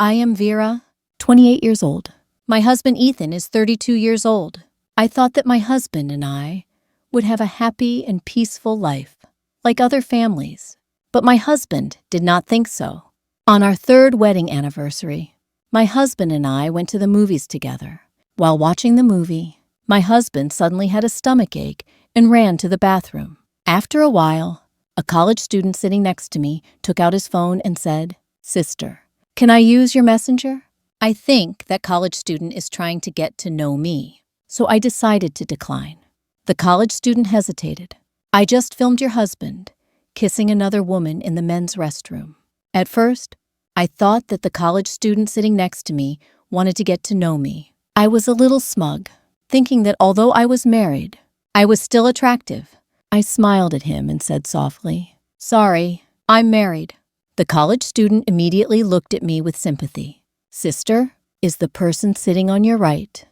I am Vera, 28 years old. My husband Ethan is 32 years old. I thought that my husband and I would have a happy and peaceful life, like other families. But my husband did not think so. On our third wedding anniversary, my husband and I went to the movies together. While watching the movie, my husband suddenly had a stomach ache and ran to the bathroom. After a while, a college student sitting next to me took out his phone and said, "Sister, can I use your messenger?" I think that college student is trying to get to know me, so I decided to decline. The college student hesitated. "I just filmed your husband kissing another woman in the men's restroom." At first, I thought that the college student sitting next to me wanted to get to know me. I was a little smug, thinking that although I was married, I was still attractive. I smiled at him and said softly, "Sorry, I'm married." The college student immediately looked at me with sympathy. "Sister, is the person sitting on your right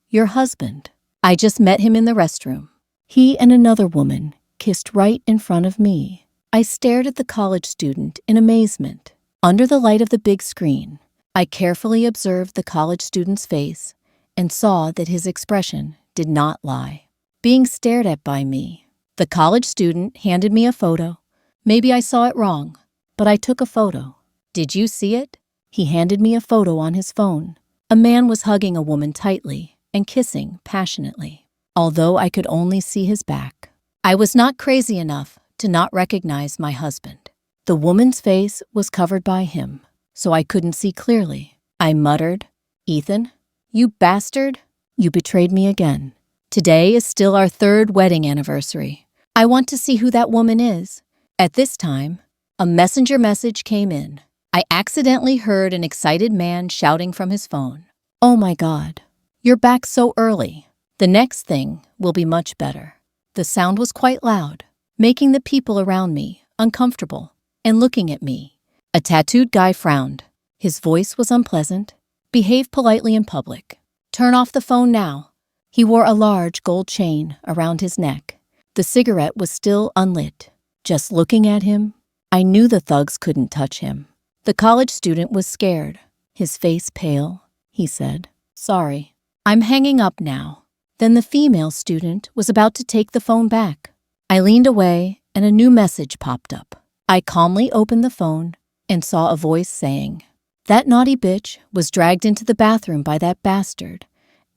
your husband? I just met him in the restroom. He and another woman kissed right in front of me." I stared at the college student in amazement. Under the light of the big screen, I carefully observed the college student's face and saw that his expression did not lie. Being stared at by me, the college student handed me a photo. Maybe I saw it wrong, but I took a photo. "Did you see it?" He handed me a photo on his phone. A man was hugging a woman tightly and kissing passionately, although I could only see his back. I was not crazy enough to not recognize my husband. The woman's face was covered by him, so I couldn't see clearly. I muttered, "Ethan, you bastard, you betrayed me again. Today is still our third wedding anniversary. I want to see who that woman is." At this time, a messenger message came in. I accidentally heard an excited man shouting from his phone, "Oh my God, you're back so early. The next thing will be much better." The sound was quite loud, making the people around me uncomfortable and looking at me. A tattooed guy frowned. His voice was unpleasant. "Behave politely in public. Turn off the phone now." He wore a large gold chain around his neck. The cigarette was still unlit. Just looking at him, I knew the thugs couldn't touch him. The college student was scared, his face pale. He said, "Sorry, I'm hanging up now." Then the female student was about to take the phone back. I leaned away and a new message popped up. I calmly opened the phone and saw a voice saying, "That naughty bitch was dragged into the bathroom by that bastard,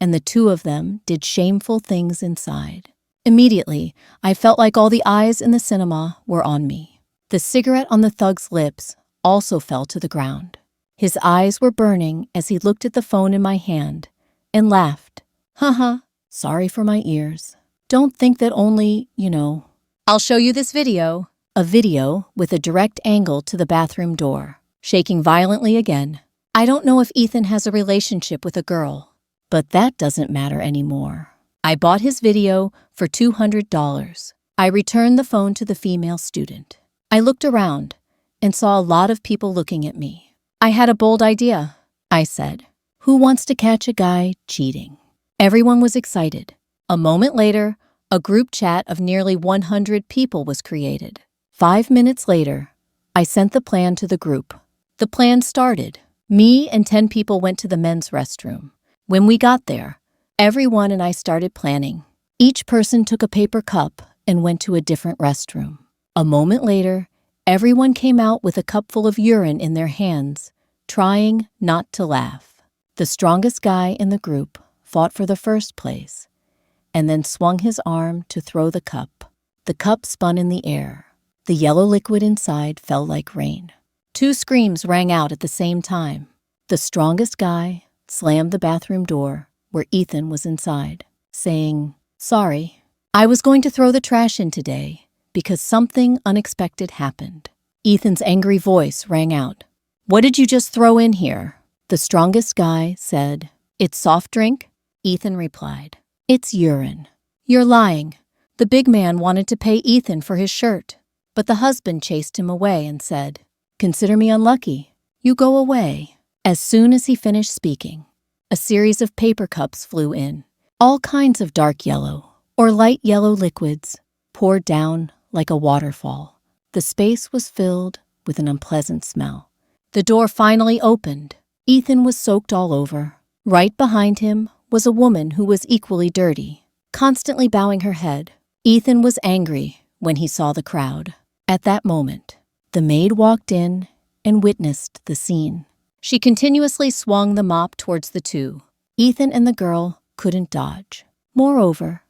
and the two of them did shameful things inside." Immediately, I felt like all the eyes in the cinema were on me. The cigarette on the thug's lips also fell to the ground. His eyes were burning as he looked at the phone in my hand and laughed. "Haha, sorry for my ears. Don't think that only, I'll show you this video." A video with a direct angle to the bathroom door, shaking violently again. I don't know if Ethan has a relationship with a girl, but that doesn't matter anymore. I bought his video for $200. I returned the phone to the female student. I looked around and saw a lot of people looking at me. "I had a bold idea," I said. "Who wants to catch a guy cheating?" Everyone was excited. A moment later, a group chat of nearly 100 people was created. 5 minutes later, I sent the plan to the group. The plan started. Me and 10 people went to the men's restroom. When we got there, everyone and I started planning. Each person took a paper cup and went to a different restroom. A moment later, everyone came out with a cup full of urine in their hands, trying not to laugh. The strongest guy in the group fought for the first place, and then swung his arm to throw the cup. The cup spun in the air. The yellow liquid inside fell like rain. 2 screams rang out at the same time. The strongest guy slammed the bathroom door where Ethan was inside, saying, "Sorry, I was going to throw the trash in today because something unexpected happened." Ethan's angry voice rang out, "What did you just throw in here?" The strongest guy said, "It's soft drink." Ethan replied, "It's urine." "You're lying." The big man wanted to pay Ethan for his shirt, but the husband chased him away and said, "Consider me unlucky. You go away." As soon as he finished speaking, a series of paper cups flew in. All kinds of dark yellow or light yellow liquids poured down like a waterfall. The space was filled with an unpleasant smell. The door finally opened, Ethan was soaked all over. Right behind him was a woman who was equally dirty, constantly bowing her head. Ethan was angry when he saw the crowd. At that moment, the maid walked in and witnessed the scene. She continuously swung the mop towards the two. Ethan and the girl couldn't dodge. Moreover,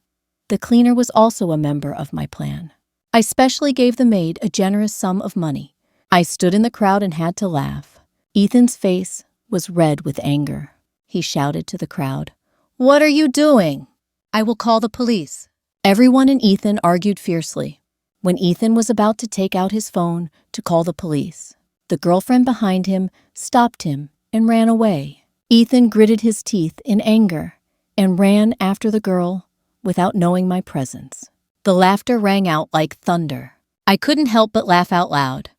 the cleaner was also a member of my plan. I specially gave the maid a generous sum of money. I stood in the crowd and had to laugh. Ethan's face was red with anger. He shouted to the crowd, "What are you doing? I will call the police." Everyone and Ethan argued fiercely. When Ethan was about to take out his phone to call the police, the girlfriend behind him stopped him and ran away. Ethan gritted his teeth in anger and ran after the girl without knowing my presence. The laughter rang out like thunder. I couldn't help but laugh out loud.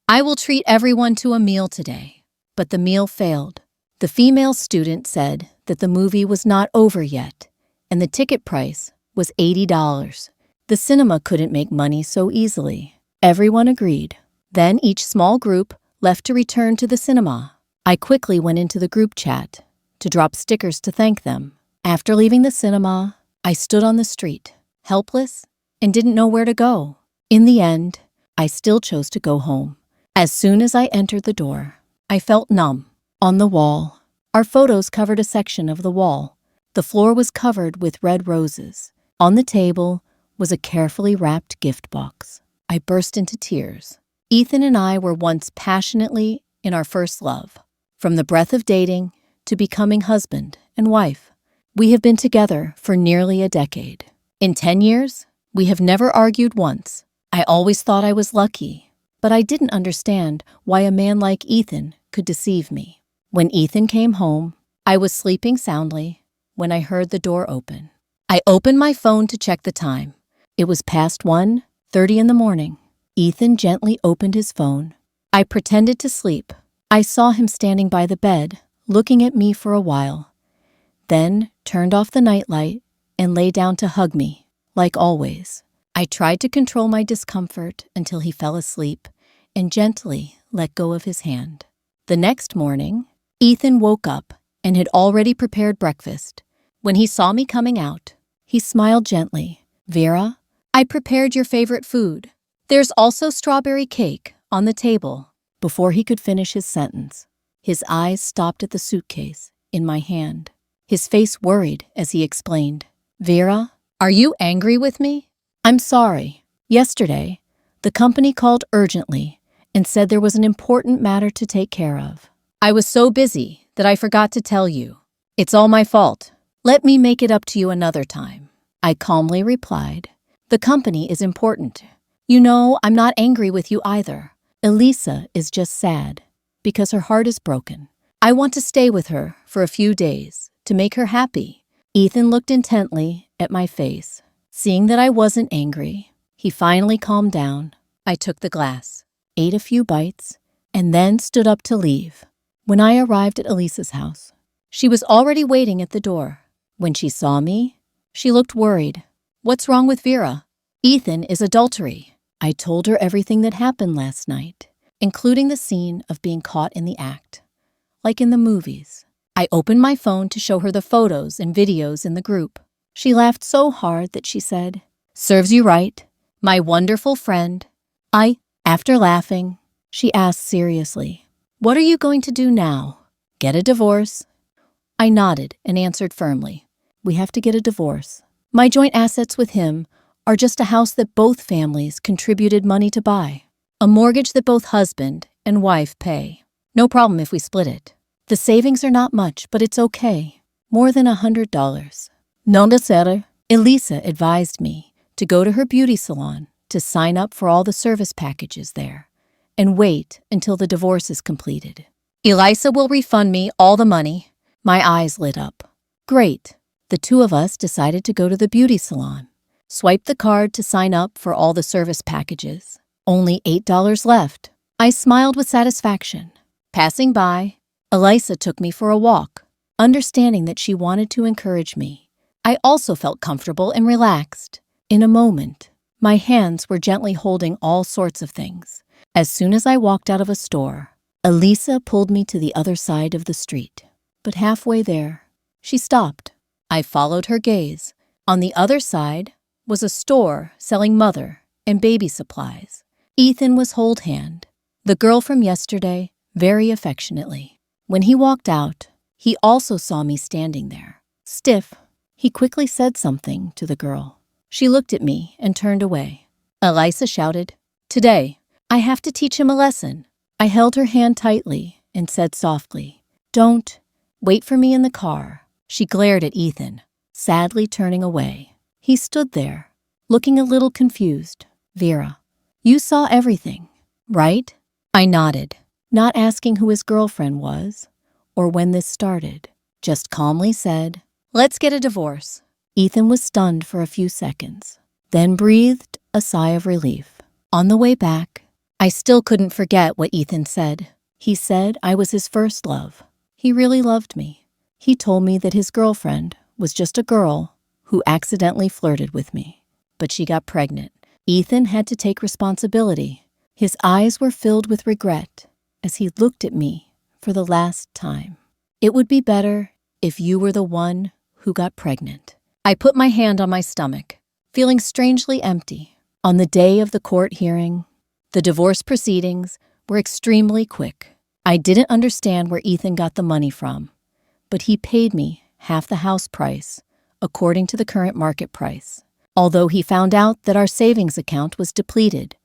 I will treat everyone to a meal today. But the meal failed. The female student said that the movie was not over yet, and the ticket price was $80. The cinema couldn't make money so easily. Everyone agreed. Then each small group left to return to the cinema. I quickly went into the group chat to drop stickers to thank them. After leaving the cinema, I stood on the street, helpless, and didn't know where to go. In the end, I still chose to go home. As soon as I entered the door, I felt numb. On the wall, our photos covered a section of the wall. The floor was covered with red roses. On the table was a carefully wrapped gift box. I burst into tears. Ethan and I were once passionately in our first love. From the breath of dating to becoming husband and wife, we have been together for nearly a decade. In 10 years, we have never argued once. I always thought I was lucky, but I didn't understand why a man like Ethan could deceive me. When Ethan came home, I was sleeping soundly when I heard the door open. I opened my phone to check the time. It was past 1:30 in the morning. Ethan gently opened his phone. I pretended to sleep. I saw him standing by the bed, looking at me for a while, then turned off the nightlight and lay down to hug me, like always. I tried to control my discomfort until he fell asleep and gently let go of his hand. The next morning, Ethan woke up and had already prepared breakfast. When he saw me coming out, he smiled gently. "Vera, I prepared your favorite food. There's also strawberry cake on the table." Before he could finish his sentence, his eyes stopped at the suitcase in my hand. His face worried as he explained, "Vera, are you angry with me?" "I'm sorry. Yesterday, the company called urgently and said there was an important matter to take care of. I was so busy that I forgot to tell you. It's all my fault. Let me make it up to you another time." I calmly replied, "The company is important. You know, I'm not angry with you either. Elisa is just sad because her heart is broken. I want to stay with her for a few days to make her happy." Ethan looked intently at my face. Seeing that I wasn't angry, he finally calmed down. I took the glass, ate a few bites, and then stood up to leave. When I arrived at Elisa's house, she was already waiting at the door. When she saw me, she looked worried. "What's wrong with Vera?" "Ethan is adultery." I told her everything that happened last night, including the scene of being caught in the act, like in the movies. I opened my phone to show her the photos and videos in the group. She laughed so hard that she said, "Serves you right, my wonderful friend." After laughing, she asked seriously, "What are you going to do now? Get a divorce?" I nodded and answered firmly, "We have to get a divorce. My joint assets with him are just a house that both families contributed money to buy, a mortgage that both husband and wife pay. No problem if we split it. The savings are not much, but it's okay. More than $100. Non deseare." Elisa advised me to go to her beauty salon to sign up for all the service packages there and wait until the divorce is completed. "Elisa will refund me all the money." My eyes lit up. Great. The two of us decided to go to the beauty salon. Swiped the card to sign up for all the service packages. Only $8 left. I smiled with satisfaction. Passing by, Elisa took me for a walk, understanding that she wanted to encourage me. I also felt comfortable and relaxed. In a moment, my hands were gently holding all sorts of things. As soon as I walked out of a store, Elisa pulled me to the other side of the street, but halfway there, she stopped. I followed her gaze. On the other side was a store selling mother and baby supplies. Ethan was hold hand, the girl from yesterday, very affectionately. When he walked out, he also saw me standing there. Stiff, he quickly said something to the girl. She looked at me and turned away. Elisa shouted, "Today, I have to teach him a lesson." I held her hand tightly and said softly, "Don't. Wait for me in the car." She glared at Ethan, sadly turning away. He stood there, looking a little confused. "Vera, you saw everything, right?" I nodded, not asking who his girlfriend was or when this started. Just calmly said, "Let's get a divorce." Ethan was stunned for a few seconds, then breathed a sigh of relief. On the way back, I still couldn't forget what Ethan said. He said I was his first love. He really loved me. He told me that his girlfriend was just a girl who accidentally flirted with me, but she got pregnant. Ethan had to take responsibility. His eyes were filled with regret as he looked at me for the last time. "It would be better if you were the one who got pregnant." I put my hand on my stomach, feeling strangely empty. On the day of the court hearing, the divorce proceedings were extremely quick. I didn't understand where Ethan got the money from, but he paid me half the house price, according to the current market price. Although he found out that our savings account was depleted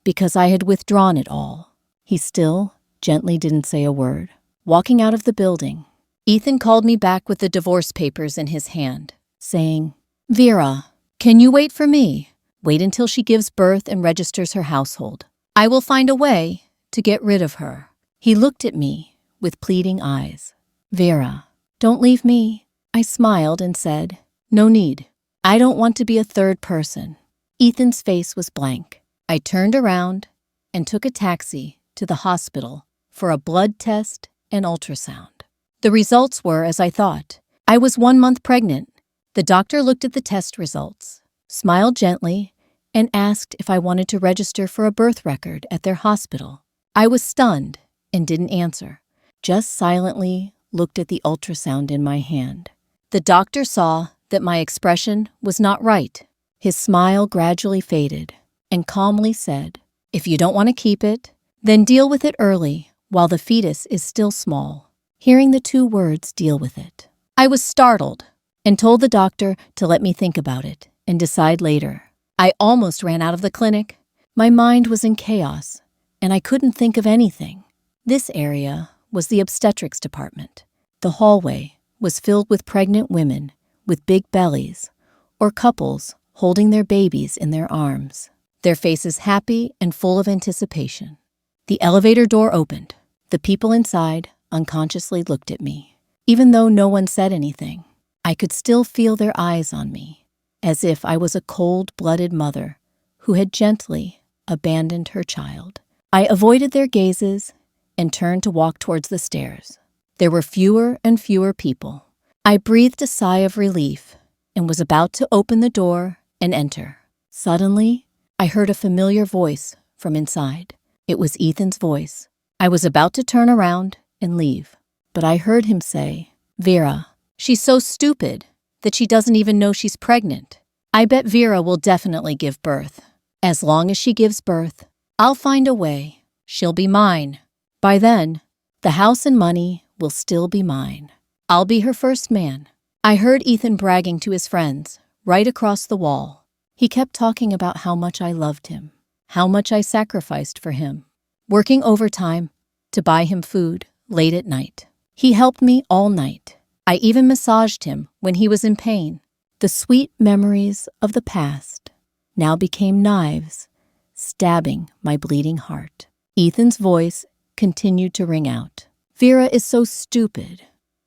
because I had withdrawn it all, he still gently didn't say a word. Walking out of the building, Ethan called me back with the divorce papers in his hand, saying, "Vera, can you wait for me? Wait until she gives birth and registers her household. I will find a way to get rid of her." He looked at me with pleading eyes. "Vera, don't leave me." I smiled and said, "No need. I don't want to be a third person." Ethan's face was blank. I turned around and took a taxi to the hospital for a blood test and ultrasound. The results were as I thought. I was 1 month pregnant. The doctor looked at the test results, smiled gently, and asked if I wanted to register for a birth record at their hospital. I was stunned and didn't answer, just silently looked at the ultrasound in my hand. The doctor saw that my expression was not right. His smile gradually faded and calmly said, "If you don't want to keep it, then deal with it early while the fetus is still small." Hearing the 2 words, "deal with it," I was startled and told the doctor to let me think about it and decide later. I almost ran out of the clinic. My mind was in chaos, and I couldn't think of anything. This area was the obstetrics department. The hallway was filled with pregnant women with big bellies, or couples holding their babies in their arms, their faces happy and full of anticipation. The elevator door opened. The people inside unconsciously looked at me. Even though no one said anything, I could still feel their eyes on me, as if I was a cold-blooded mother who had gently abandoned her child. I avoided their gazes and turned to walk towards the stairs. There were fewer and fewer people. I breathed a sigh of relief and was about to open the door and enter. Suddenly, I heard a familiar voice from inside. It was Ethan's voice. I was about to turn around and leave, but I heard him say, "Vera, she's so stupid that she doesn't even know she's pregnant. I bet Vera will definitely give birth. As long as she gives birth, I'll find a way. She'll be mine. By then, the house and money will still be mine. I'll be her first man." I heard Ethan bragging to his friends right across the wall. He kept talking about how much I loved him, how much I sacrificed for him, working overtime to buy him food late at night. He helped me all night. I even massaged him when he was in pain. The sweet memories of the past now became knives, stabbing my bleeding heart. Ethan's voice continued to ring out. "Vera is so stupid,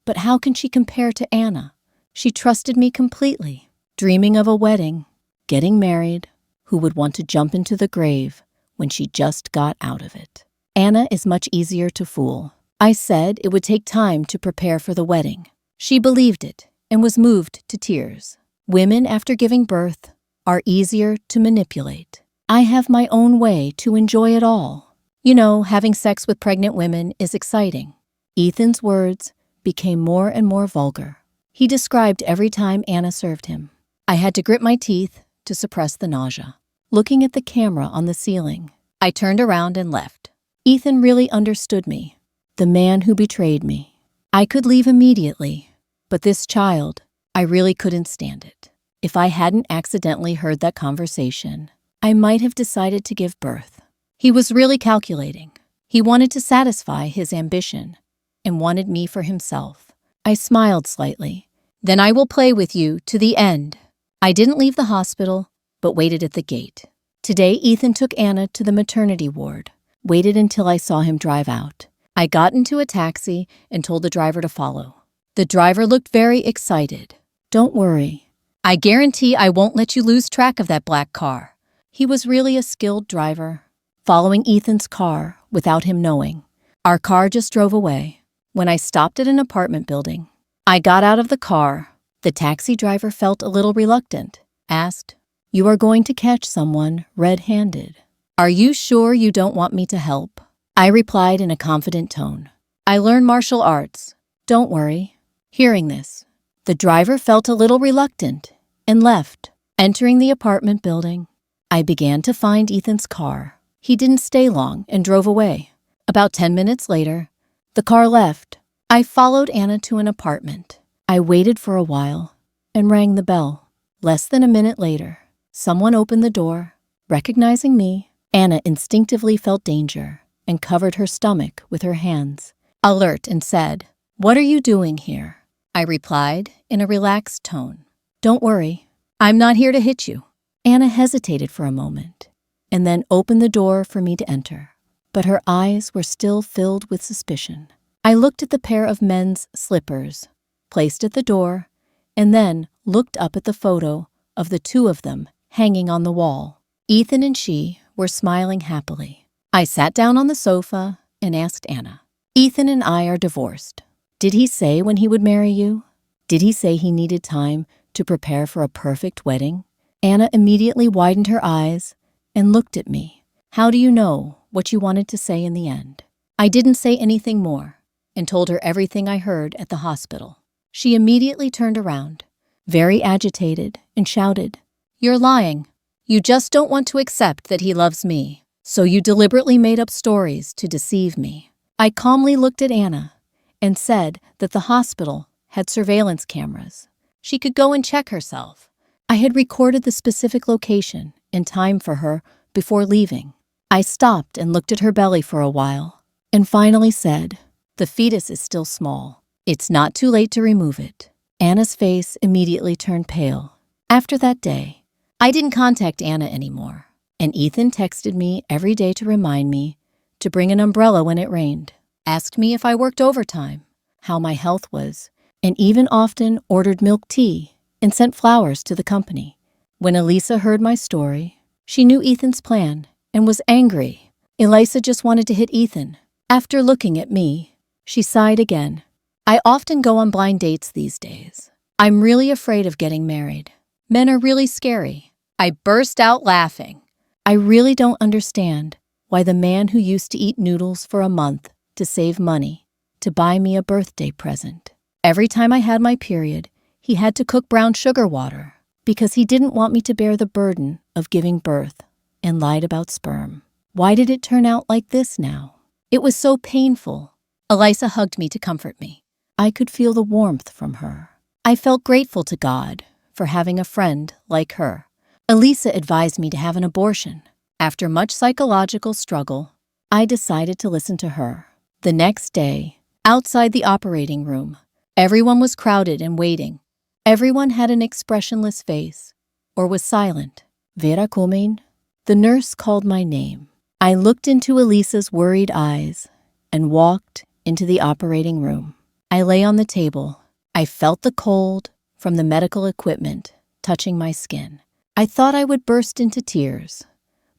but how can she compare to Anna? She trusted me completely, dreaming of a wedding, getting married, who would want to jump into the grave when she just got out of it. Anna is much easier to fool." I said it would take time to prepare for the wedding. She believed it and was moved to tears. Women after giving birth are easier to manipulate. I have my own way to enjoy it all. You know, having sex with pregnant women is exciting. Ethan's words became more and more vulgar. He described every time Anna served him. I had to grit my teeth to suppress the nausea. Looking at the camera on the ceiling, I turned around and left. Ethan really understood me, the man who betrayed me. I could leave immediately, but this child, I really couldn't stand it. If I hadn't accidentally heard that conversation, I might have decided to give birth. He was really calculating. He wanted to satisfy his ambition and wanted me for himself. I smiled slightly. Then I will play with you to the end. I didn't leave the hospital, but waited at the gate. Today, Ethan took Anna to the maternity ward, waited until I saw him drive out. I got into a taxi and told the driver to follow. The driver looked very excited. Don't worry. I guarantee I won't let you lose track of that black car. He was really a skilled driver, following Ethan's car without him knowing. Our car just drove away. When I stopped at an apartment building, I got out of the car. The taxi driver felt a little reluctant, asked, "You are going to catch someone red-handed. Are you sure you don't want me to help?" I replied in a confident tone. "I learned martial arts. Don't worry." Hearing this, the driver felt a little reluctant and left. Entering the apartment building, I began to find Ethan's car. He didn't stay long and drove away. About 10 minutes later, the car left. I followed Anna to an apartment. I waited for a while and rang the bell. Less than a minute later, someone opened the door. Recognizing me, Anna instinctively felt danger and covered her stomach with her hands. Alert, and said, "What are you doing here?" I replied in a relaxed tone. "Don't worry, I'm not here to hit you." Anna hesitated for a moment and then opened the door for me to enter, but her eyes were still filled with suspicion. I looked at the pair of men's slippers placed at the door and then looked up at the photo of the two of them hanging on the wall. Ethan and she were smiling happily. I sat down on the sofa and asked Anna, "Ethan and I are divorced. Did he say when he would marry you? Did he say he needed time to prepare for a perfect wedding?" Anna immediately widened her eyes and looked at me. "How do you know what you wanted to say in the end?" I didn't say anything more and told her everything I heard at the hospital. She immediately turned around, very agitated, and shouted, "You're lying. You just don't want to accept that he loves me, so you deliberately made up stories to deceive me." I calmly looked at Anna and said that the hospital had surveillance cameras. She could go and check herself. I had recorded the specific location and time for her before leaving. I stopped and looked at her belly for a while and finally said, "The fetus is still small. It's not too late to remove it." Anna's face immediately turned pale. After that day, I didn't contact Anna anymore, and Ethan texted me every day to remind me to bring an umbrella when it rained, asked me if I worked overtime, how my health was, and even often ordered milk tea and sent flowers to the company. When Elisa heard my story, she knew Ethan's plan and was angry. Elisa just wanted to hit Ethan. After looking at me, she sighed again. I often go on blind dates these days. I'm really afraid of getting married. Men are really scary. I burst out laughing. I really don't understand why the man who used to eat noodles for a month to save money to buy me a birthday present. Every time I had my period, he had to cook brown sugar water because he didn't want me to bear the burden of giving birth and lied about sperm. Why did it turn out like this now? It was so painful. Elisa hugged me to comfort me. I could feel the warmth from her. I felt grateful to God for having a friend like her. Elisa advised me to have an abortion. After much psychological struggle, I decided to listen to her. The next day, outside the operating room, everyone was crowded and waiting. Everyone had an expressionless face or was silent. "Vera coming?" The nurse called my name. I looked into Elisa's worried eyes and walked into the operating room. I lay on the table. I felt the cold from the medical equipment touching my skin. I thought I would burst into tears,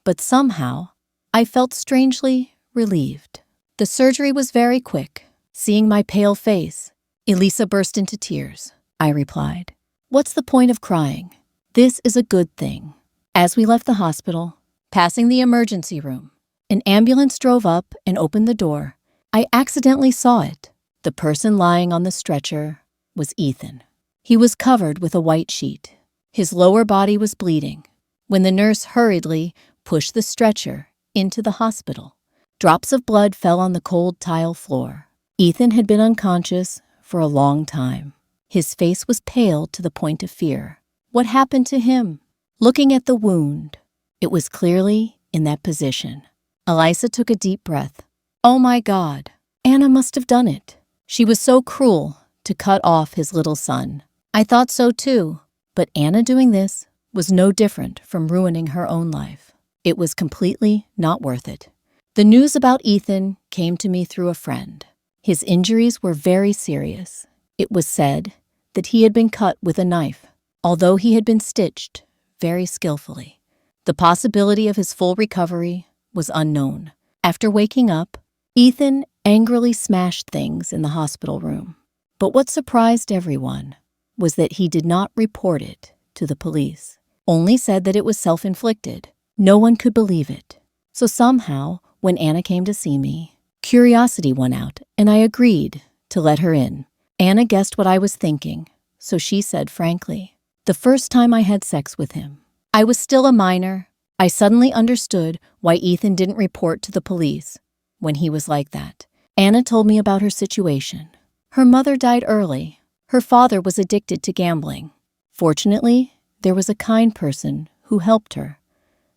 but somehow I felt strangely relieved. The surgery was very quick. Seeing my pale face, Elisa burst into tears. I replied, "What's the point of crying? This is a good thing." As we left the hospital, passing the emergency room, An ambulance drove up and opened the door. I accidentally saw it. The person lying on the stretcher was Ethan. He was covered with a white sheet. His lower body was bleeding. When the nurse hurriedly pushed the stretcher into the hospital, drops of blood fell on the cold tile floor. Ethan had been unconscious for a long time. His face was pale to the point of fear. What happened to him? Looking at the wound, it was clearly in that position. Elisa took a deep breath. Oh my God, Anna must have done it. She was so cruel to cut off his little son. I thought so too, but Anna doing this was no different from ruining her own life. It was completely not worth it. The news about Ethan came to me through a friend. His injuries were very serious. It was said that he had been cut with a knife, although he had been stitched very skillfully. The possibility of his full recovery was unknown. After waking up, Ethan angrily smashed things in the hospital room. But what surprised everyone was that he did not report it to the police, only said that it was self-inflicted. No one could believe it. So somehow, when Anna came to see me, curiosity won out, and I agreed to let her in. Anna guessed what I was thinking, so she said frankly, the first time I had sex with him, I was still a minor. I suddenly understood why Ethan didn't report to the police when he was like that. Anna told me about her situation. Her mother died early. Her father was addicted to gambling. Fortunately, there was a kind person who helped her,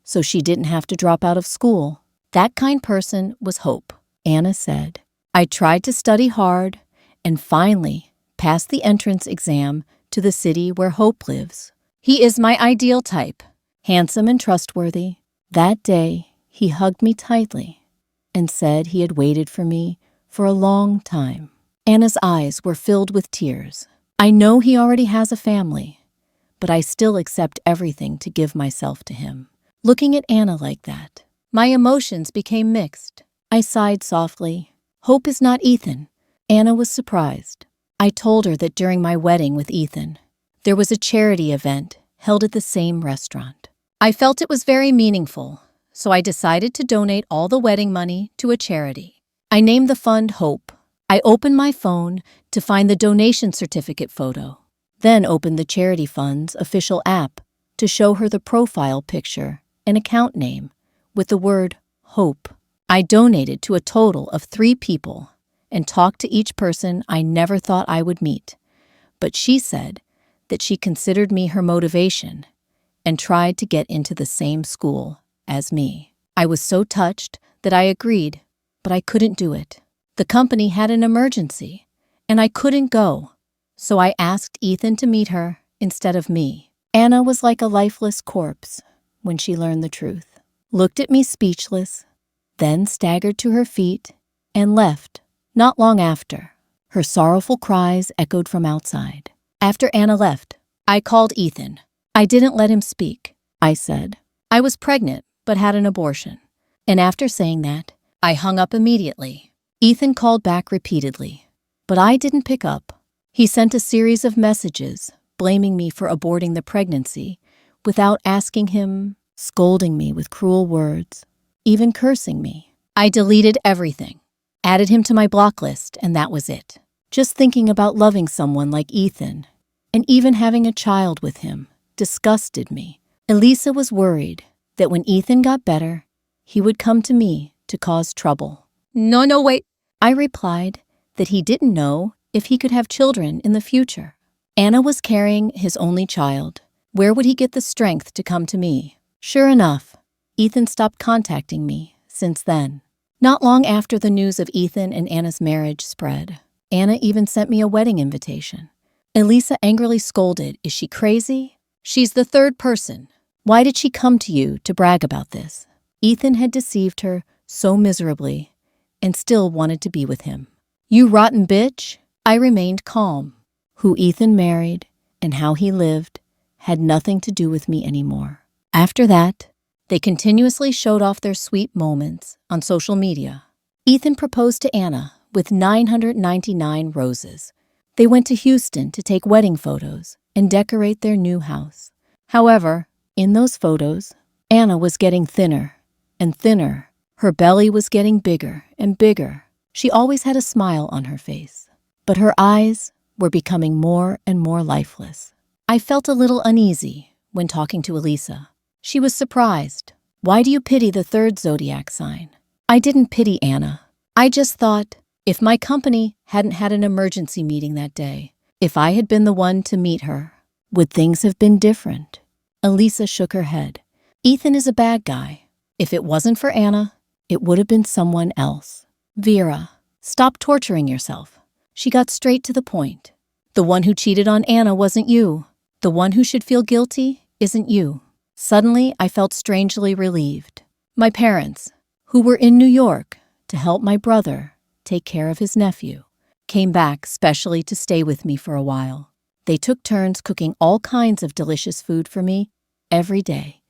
so she didn't have to drop out of school. That kind person was Hope. Anna said, I tried to study hard and finally passed the entrance exam to the city where Hope lives. He is my ideal type, handsome and trustworthy. That day, he hugged me tightly and said he had waited for me for a long time. Anna's eyes were filled with tears. I know he already has a family, but I still accept everything to give myself to him. Looking at Anna like that, my emotions became mixed. I sighed softly. Hope is not Ethan. Anna was surprised. I told her that during my wedding with Ethan, there was a charity event held at the same restaurant. I felt it was very meaningful, so I decided to donate all the wedding money to a charity. I named the fund Hope. I opened my phone to find the donation certificate photo, then opened the charity fund's official app to show her the profile picture and account name with the word Hope. I donated to a total of 3 people and talked to each person I never thought I would meet, but she said that she considered me her motivation and tried to get into the same school as me. I was so touched that I agreed, but I couldn't do it. The company had an emergency, and I couldn't go, so I asked Ethan to meet her instead of me. Anna was like a lifeless corpse when she learned the truth, looked at me speechless, then staggered to her feet and left. Not long after, her sorrowful cries echoed from outside. After Anna left, I called Ethan. I didn't let him speak. I said, I was pregnant but had an abortion. And after saying that, I hung up immediately. Ethan called back repeatedly, but I didn't pick up. He sent a series of messages blaming me for aborting the pregnancy without asking him, scolding me with cruel words, even cursing me. I deleted everything, added him to my block list, and that was it. Just thinking about loving someone like Ethan and even having a child with him disgusted me. Elisa was worried that when Ethan got better, he would come to me to cause trouble. No, wait. I replied that he didn't know if he could have children in the future. Anna was carrying his only child. Where would he get the strength to come to me? Sure enough, Ethan stopped contacting me since then. Not long after the news of Ethan and Anna's marriage spread, Anna even sent me a wedding invitation. Elisa angrily scolded, "Is she crazy? She's the 3rd person. Why did she come to you to brag about this?" Ethan had deceived her so miserably and still wanted to be with him. You rotten bitch! I remained calm. Who Ethan married and how he lived had nothing to do with me anymore. After that, they continuously showed off their sweet moments on social media. Ethan proposed to Anna with 999 roses. They went to Houston to take wedding photos and decorate their new house. However, in those photos, Anna was getting thinner and thinner. Her belly was getting bigger and bigger. She always had a smile on her face, but her eyes were becoming more and more lifeless. I felt a little uneasy when talking to Elisa. She was surprised. "Why do you pity the third zodiac sign?" I didn't pity Anna. I just thought, if my company hadn't had an emergency meeting that day, if I had been the one to meet her, would things have been different? Elisa shook her head. "Ethan is a bad guy. If it wasn't for Anna, it would have been someone else." "Vera, stop torturing yourself." She got straight to the point. "The one who cheated on Anna wasn't you. The one who should feel guilty isn't you." Suddenly, I felt strangely relieved. My parents, who were in New York to help my brother take care of his nephew, came back specially to stay with me for a while. They took turns cooking all kinds of delicious food for me every day,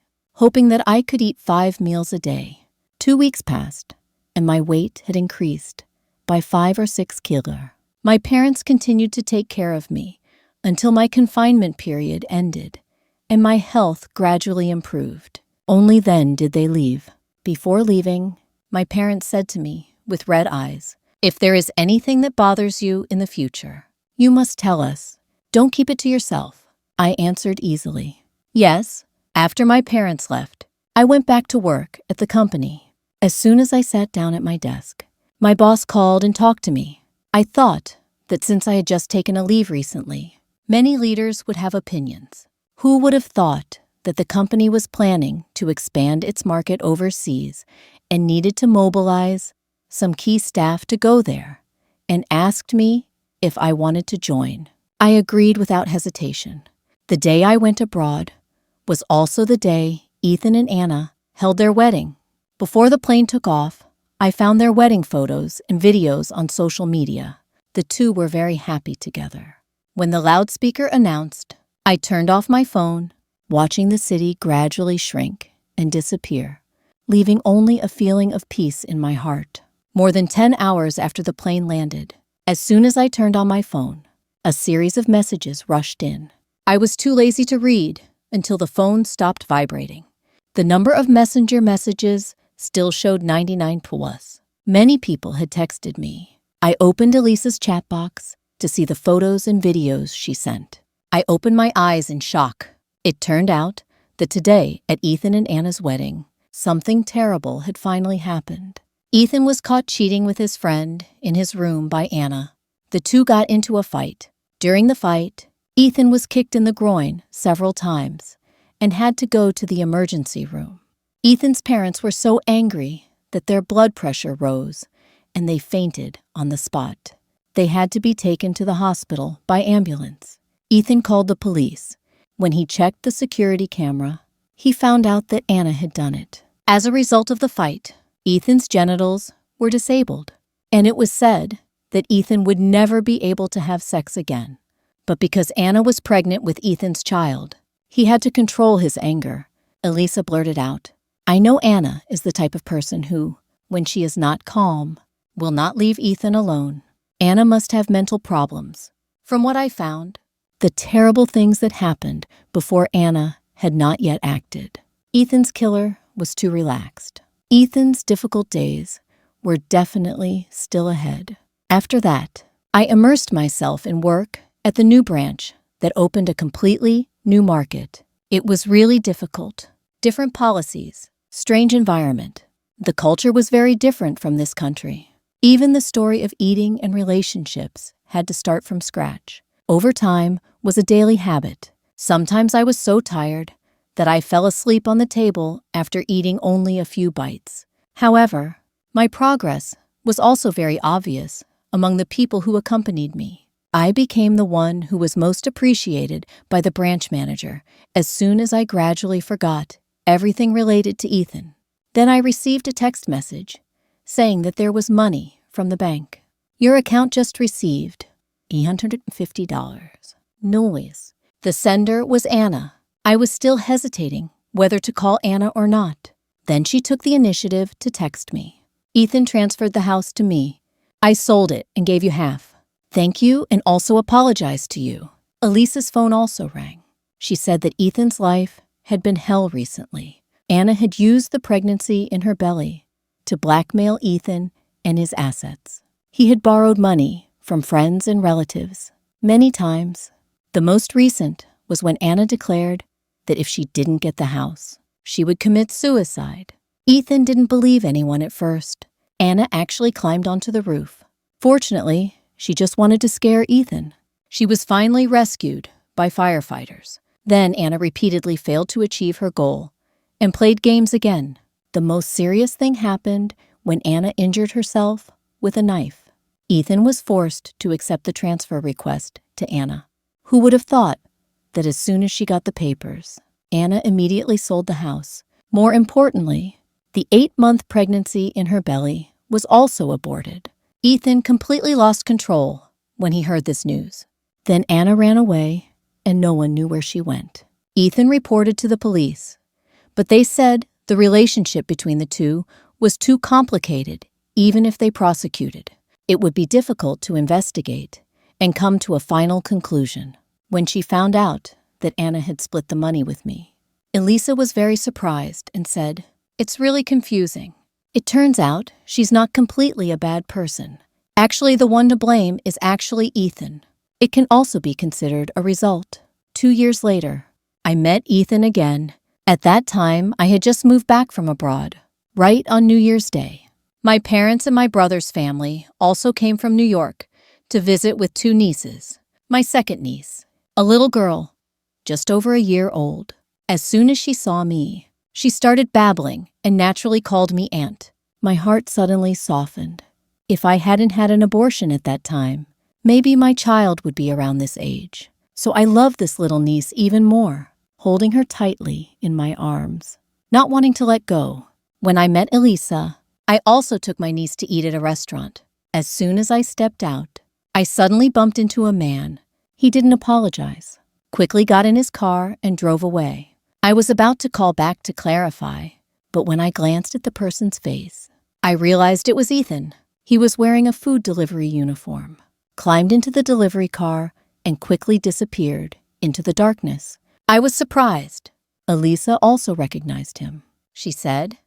hoping that I could eat 5 meals a day. 2 weeks passed, and my weight had increased by 5 or 6 kilos. My parents continued to take care of me until my confinement period ended, and my health gradually improved. Only then did they leave. Before leaving, my parents said to me with red eyes, "If there is anything that bothers you in the future, you must tell us. Don't keep it to yourself." I answered easily. Yes, after my parents left, I went back to work at the company. As soon as I sat down at my desk, my boss called and talked to me. I thought that since I had just taken a leave recently, many leaders would have opinions. Who would have thought that the company was planning to expand its market overseas and needed to mobilize some key staff to go there, and asked me if I wanted to join. I agreed without hesitation. The day I went abroad was also the day Ethan and Anna held their wedding. Before the plane took off, I found their wedding photos and videos on social media. The two were very happy together. When the loudspeaker announced, I turned off my phone, watching the city gradually shrink and disappear, leaving only a feeling of peace in my heart. More than 10 hours after the plane landed, as soon as I turned on my phone, a series of messages rushed in. I was too lazy to read until the phone stopped vibrating. The number of messenger messages still showed 99 plus. Many people had texted me. I opened Elisa's chat box to see the photos and videos she sent. I opened my eyes in shock. It turned out that today, at Ethan and Anna's wedding, something terrible had finally happened. Ethan was caught cheating with his friend in his room by Anna. The two got into a fight. During the fight, Ethan was kicked in the groin several times and had to go to the emergency room. Ethan's parents were so angry that their blood pressure rose and they fainted on the spot. They had to be taken to the hospital by ambulance. Ethan called the police. When he checked the security camera, he found out that Anna had done it. As a result of the fight, Ethan's genitals were disabled, and it was said that Ethan would never be able to have sex again. But because Anna was pregnant with Ethan's child, he had to control his anger. Elisa blurted out, "I know Anna is the type of person who, when she is not calm, will not leave Ethan alone. Anna must have mental problems." From what I found, the terrible things that happened before Anna had not yet acted. Ethan's killer was too relaxed. Ethan's difficult days were definitely still ahead. After that, I immersed myself in work at the new branch that opened a completely new market. It was really difficult. Different policies, strange environment. The culture was very different from this country. Even the story of eating and relationships had to start from scratch. Overtime was a daily habit. Sometimes I was so tired that I fell asleep on the table after eating only a few bites. However, my progress was also very obvious among the people who accompanied me. I became the one who was most appreciated by the branch manager as soon as I gradually forgot everything related to Ethan. Then I received a text message saying that there was money from the bank. "Your account just received $850. Noise." The sender was Anna. I was still hesitating whether to call Anna or not. Then she took the initiative to text me. "Ethan transferred the house to me. I sold it and gave you half. Thank you and also apologize to you." Elisa's phone also rang. She said that Ethan's life had been hell recently. Anna had used the pregnancy in her belly to blackmail Ethan and his assets. He had borrowed money from friends and relatives many times. The most recent was when Anna declared that if she didn't get the house, she would commit suicide. Ethan didn't believe anyone at first. Anna actually climbed onto the roof. Fortunately, she just wanted to scare Ethan. She was finally rescued by firefighters. Then Anna repeatedly failed to achieve her goal and played games again. The most serious thing happened when Anna injured herself with a knife. Ethan was forced to accept the transfer request to Anna. Who would have thought that as soon as she got the papers, Anna immediately sold the house. More importantly, the 8-month pregnancy in her belly was also aborted. Ethan completely lost control when he heard this news. Then Anna ran away, and no one knew where she went. Ethan reported to the police, but they said the relationship between the two was too complicated, even if they prosecuted. It would be difficult to investigate and come to a final conclusion. When she found out that Anna had split the money with me, Elisa was very surprised and said, "It's really confusing. It turns out she's not completely a bad person. Actually, the one to blame is actually Ethan." It can also be considered a result. 2 years later, I met Ethan again. At that time, I had just moved back from abroad, right on New Year's Day. My parents and my brother's family also came from New York to visit with 2 nieces. My second niece, a little girl, just over a year old. As soon as she saw me, she started babbling and naturally called me Aunt. My heart suddenly softened. If I hadn't had an abortion at that time, maybe my child would be around this age. So I loved this little niece even more, holding her tightly in my arms, not wanting to let go. When I met Elisa, I also took my niece to eat at a restaurant. As soon as I stepped out, I suddenly bumped into a man. He didn't apologize, quickly got in his car and drove away. I was about to call back to clarify, but when I glanced at the person's face, I realized it was Ethan. He was wearing a food delivery uniform, climbed into the delivery car, and quickly disappeared into the darkness. I was surprised. Elisa also recognized him. She said,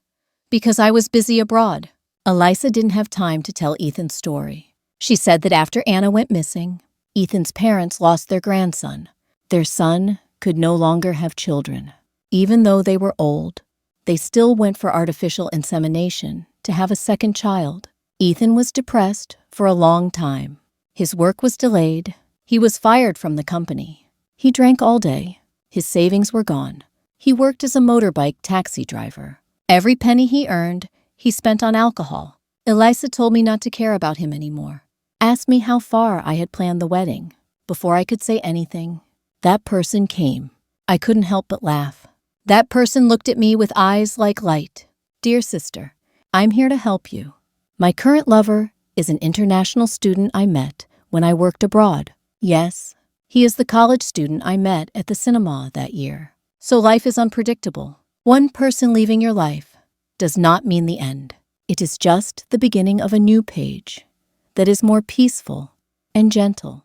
"Because I was busy abroad." Elisa didn't have time to tell Ethan's story. She said that after Anna went missing, Ethan's parents lost their grandson. Their son could no longer have children. Even though they were old, they still went for artificial insemination to have a second child. Ethan was depressed for a long time. His work was delayed. He was fired from the company. He drank all day. His savings were gone. He worked as a motorbike taxi driver. Every penny he earned, he spent on alcohol. Elisa told me not to care about him anymore. Asked me how far I had planned the wedding. Before I could say anything, that person came. I couldn't help but laugh. That person looked at me with eyes like light. "Dear sister, I'm here to help you. My current lover is an international student I met when I worked abroad. Yes, he is the college student I met at the cinema that year. So life is unpredictable. One person leaving your life does not mean the end. It is just the beginning of a new page that is more peaceful and gentle."